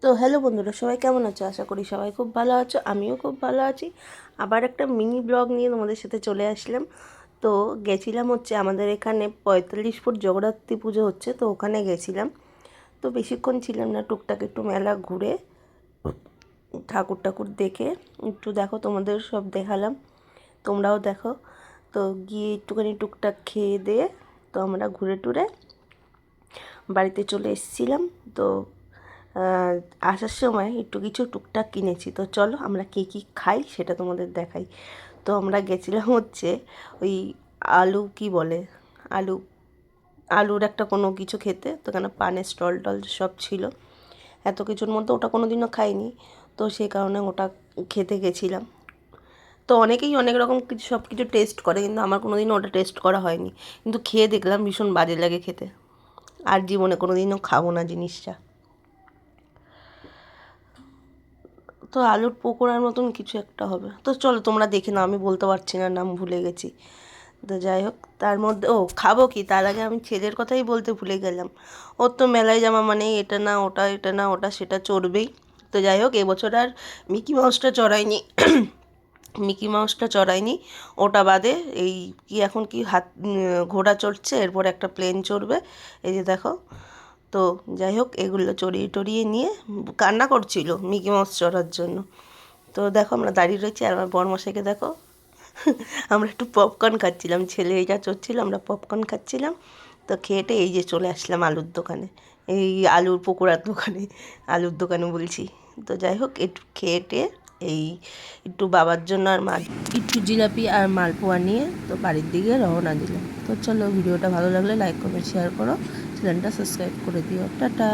তো হ্যালো বন্ধুরা, সবাই কেমন আছো? আশা করি সবাই খুব ভালো আছো, আমিও খুব ভালো আছি। আবার একটা মিনি ব্লগ নিয়ে তোমাদের সাথে চলে আসলাম। তো গেছিলাম হচ্ছে আমাদের এখানে 45 ফুট জগদ্ধাত্রী পুজো হচ্ছে, তো ওখানে গেছিলাম। তো বেশিক্ষণ ছিলাম না, টুকটাক একটু মেলা ঘুরে ঠাকুর ঠাকুর দেখে একটু দেখো তোমাদের সব দেখালাম, তোমরাও দেখো। তো গিয়ে একটুখানি টুকটাক খেয়ে দিয়ে তো আমরা ঘুরে টুরে বাড়িতে চলে এসেছিলাম। তো আসার সময় একটু কিছু টুকটাক কিনেছি, তো চলো আমরা কী কী খাই সেটা তোমাদের দেখাই। তো আমরা গেছিলাম হচ্ছে ওই আলু কি বলে, আলু আলুর একটা কোনো কিছু খেতে, তো এখানে পানের স্টল টল সব ছিল। এত কিছুর মধ্যে ওটা কোনো দিনও খাইনি, তো সেই কারণে ওটা খেতে গেছিলাম। তো অনেকেই অনেক রকম কিছু সব কিছু টেস্ট করে, কিন্তু আমার কোনো দিনও ওটা টেস্ট করা হয়নি। কিন্তু খেয়ে দেখলাম ভীষণ বাজে লাগে খেতে, আর জীবনে কোনো দিনও খাবো না জিনিসটা। তো আলুর পকোড়ার মতন কিছু একটা হবে, তো চলো তোমরা দেখে নাও, আমি বলতে পারছি না, নাম ভুলে গেছি। তো যাই হোক, তার মধ্যে খাবো কি তার আগে আমি ছেলের কথাই বলতে ভুলে গেলাম। ওর তো মেলায় যাওয়া মানে এটা না ওটা, এটা না ওটা, সেটা চড়বেই। তো যাই হোক, এবছর আর মিকি মাউসটা চড়াইনি। মিকি মাউসটা চড়াইনি, ওটা বাদে এই কি এখন কি ঘোড়া চড়ছে, এরপর একটা প্লেন চড়বে, এই যে দেখো। তো যাই হোক, এগুলো চড়িয়ে টড়িয়ে নিয়ে কান্না করছিল মিকি মাউস চড়ার জন্য। তো দেখো আমরা দাঁড়িয়ে রয়েছি, আর আমার বরমশাইকে দেখো। আমরা একটু পপকর্ন খাচ্ছিলাম, ছেলে যা চড়ছিল আমরা পপকর্ন খাচ্ছিলাম। তো খেয়েটে এই যে চলে আসলাম আলুর দোকানে, এই আলুর পকোড়ার দোকানে, আলুর দোকানে বলছি। তো যাই হোক, একটু খেয়েটে এই একটু বাবার জন্য আর মা একটু জিলাপি আর মালপোয়া নিয়ে তো বাড়ির দিকে রওনা দিলাম। তো চলো, ভিডিওটা ভালো লাগলে লাইক কমেন্ট শেয়ার করো, চ্যানেলটা সাবস্ক্রাইব করে দিও। টাটা।